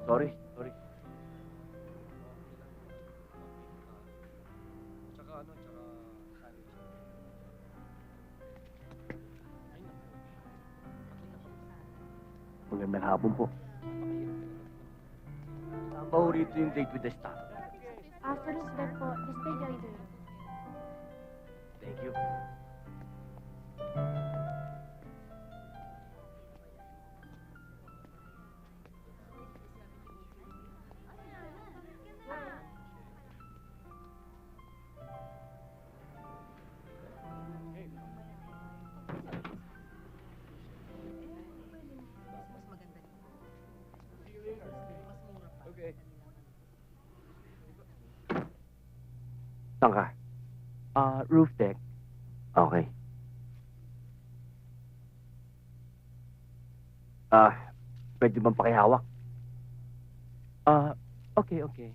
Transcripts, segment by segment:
Sorry, sorry. Magandang hapon po. Saan ba ho rito yung date with the staff? After Roosevelt po, display guide. Thank you. Okay. Saan ka? Roof deck. Okay. Pwede bang pakihawak? Okay, okay.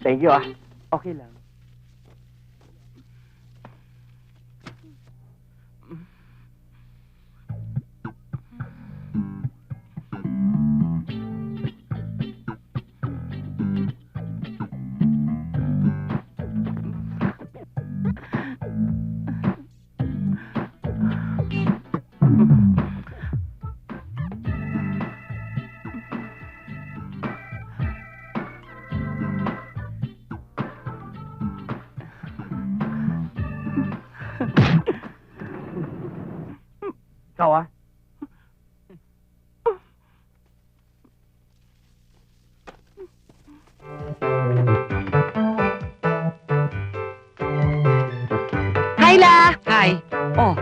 Thank you, Okay lang. Ikaw, Kyla! Hi. Oh,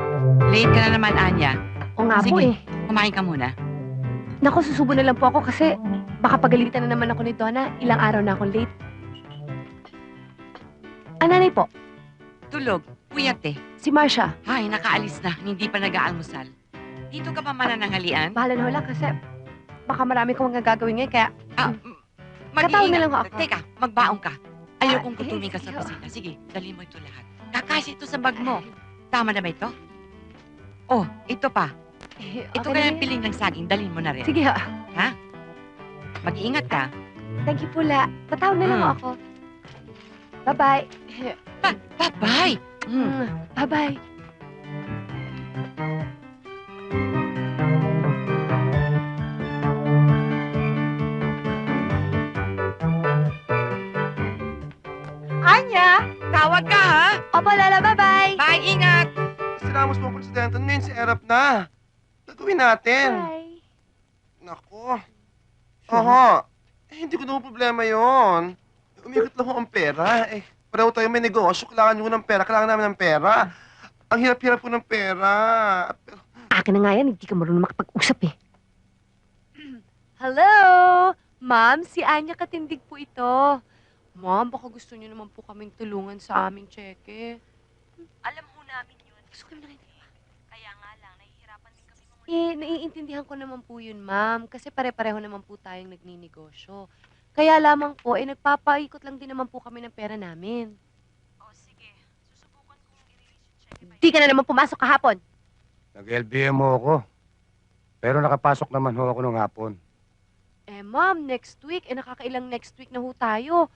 late ka na naman, Anya. O nga po Sige. eh. Kumain ka muna. Naku, susubo na lang po ako kasi baka pagalitan na naman ako ni Donna. Ilang araw na akong late. Nanay po, Tulog. Puyat eh. si Marcia. Ay, nakaalis na. Hindi pa nag-aalmusal. Dito ka pa manananghalian? Bahala na wala kasi baka marami kong mga gagawin ngayon kaya Mag-iingat. na lang ako. Teka, magbaong ka. Ayokong Ah, gutumin ka sa sige. kusina. Sige, dali mo ito lahat. Kakasya ito sa bag mo. Tama na ba ito? Oh, ito pa. Ito okay kaya na piling ng saging. Dalhin mo na rin. Sige ha. Mag-iingat ka. Thank you pula. Tatawag na lang Mm. ako. Bye-bye. Bye-bye. Bye-bye. Anya! Tawag ka, ha? Opo, Lala. Bye-bye. Bye, ingat! Sinamos mo ang presidente, ngayon si Erap na. Gagawin natin. Bye. Nako. Aha. Hindi ko naman problema yon. Umikot lang ho ang pera. Pareho tayo may negosyo. Kailangan nyo ng pera. Kailangan namin ng pera. Ang hirap-hirap po ng pera. Akin na nga yan, hindi ka marunong makapag-usap eh. Hello! Ma'am, si Anya Katindig po ito. Ma'am, baka gusto niyo naman po kaming tulungan sa aming cheque. Alam ho namin yun. Gusto ko naman Kaya nga lang, nahihirapan din kami mga... naiintindihan ko naman po yun, ma'am. Kasi pare-pareho naman po tayong nagninegosyo. Kaya lamang po, nagpapaikot lang din naman po kami ng pera namin. O sige, susubukan kong i-release yung cheque. Di ka na naman pumasok kahapon. Nag-LBM ho ako. Pero nakapasok naman ho ako nung hapon. Ma'am, next week, nakakailang next week na ho tayo.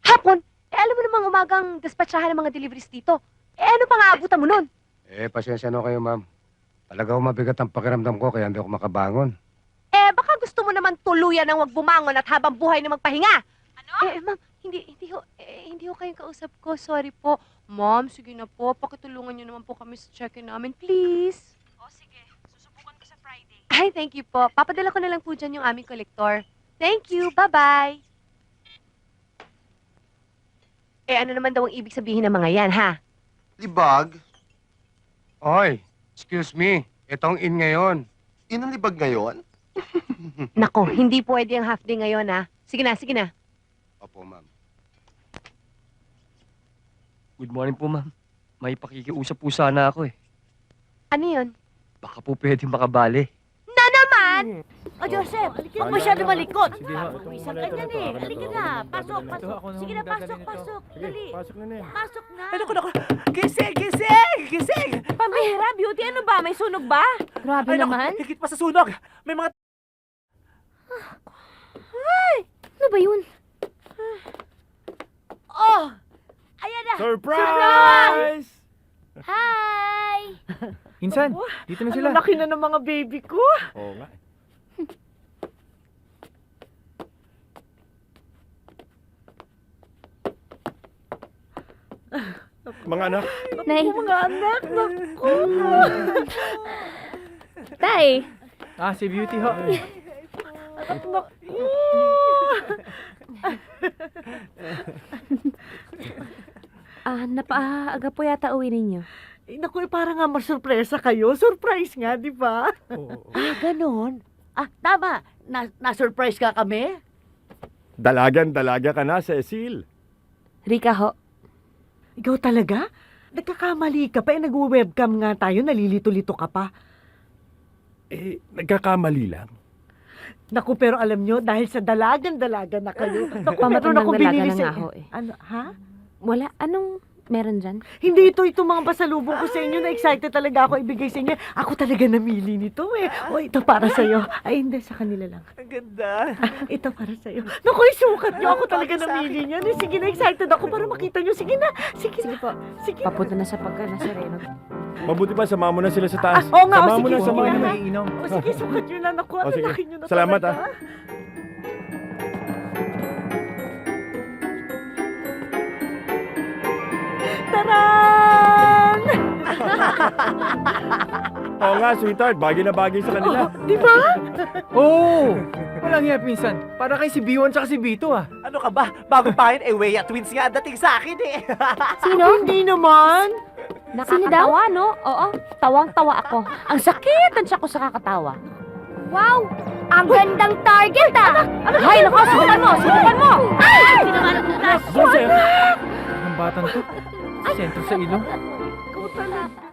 Hapon? Alam mo namang umagang dispatchahan ng mga deliveries dito. Ano pang aabutan mo nun? Pasensya na kayo, ma'am. Talaga ho mabigat ang pakiramdam ko kaya hindi ako makabangon. Baka gusto mo naman tuluyan ng wag bumangon at habang buhay na magpahinga. Ano? Ma'am, hindi ho kayong kausap ko. Sorry po. Ma'am, sige na po. Pakitulungan niyo naman po kami sa check-in namin, please. O sige, susubukan ko sa Friday. Ay, thank you po. Papadala ko na lang po dyan yung aming kolektor. Thank you. Bye-bye. Ano naman daw ang ibig sabihin ng mga yan, ha? Libag? Oy, excuse me. Itong in ngayon. Yun ang libag ngayon? Nako, hindi pwede ang half day ngayon, ha? Sige na, sige na. Opo, ma'am. Good morning po, ma'am. May pakikiusap po sana ako eh. Ano yun? Baka po pwede makabali. Na naman! O, Joseph, huwag masyado malikot. Isang ganyan eh. Halika na. Pasok, pasok. Sige na, pasok, pasok. Dali. Pasok na na. Pasok na. Ay, naku. Gising, gising, gising! Pambihira, Beauty, ano ba? May sunog ba? Grabe Ay, naku, naman. higit pa sa sunog. May mga... Ano ba yun? Oh! Ayan na. Surprise! Hi! Insan, dito na sila. Ang laki na ng mga baby ko. Oo nga. Mga anak, Nay. Mga anak, naku. Tay. si Beauty ho. Napaaga po yata uwi ninyo. Naku, parang nga masurpresa kayo. Surprise nga, di ba? Ganon. Tama. Na-surprise ka kami? Dalaga ka na, Cecil. Rika ho. Ikaw talaga? Nagkakamali ka pa. Nag-webcam nga tayo. Nalilito-lito ka pa. Nagkakamali lang. Naku, pero alam nyo, dahil sa dalagan-dalaga na kayo. Naku, meron Pamatandang ako dalaga binili na sa nga ho eh. Ano, ha? Wala. Anong meron dyan? Hindi ito mga pasalubong ko sa inyo. Na-excited talaga ako ibigay sa inyo. Ako talaga namili nito eh. O, ito para sa'yo. Ay, hindi, sa kanila lang. Ang ganda. Ito para sa'yo. Naku, isukat nyo. Ako talaga namili niyan. Sige na, excited ako para makita nyo. Sige na. Sige po. Sige. Papunta na sa pagka na sereno. Mabuti pa, sama mo na sila sa taas. Oo nga, Sama o, mo sige, na, sama sige mo na. na. Iinom. O, sige, sukat nyo na. Naku, ang sige. laki nyo na Salamat, talaga. Taran! Oo nga, sweetheart. Bagay na bagay sa kanila. Di ba? Oo! Walang hiya, pinsan. Para kay si B1 tsaka si B2 ah. Ano ka ba? Bago pa yun, Weya Twins nga dating sa akin eh. Sino? Hindi naman. Nakakatawa, no? Oo. Tawang-tawa ako. Ang sakit ang tiyak ko sa kakatawa. Wow! Ang gandang target, ah! Hay, naku! Subukan mo! Subukan mo! Ay! Joseph! Ang batang to. Sentro sa ilong. Ikaw talaga.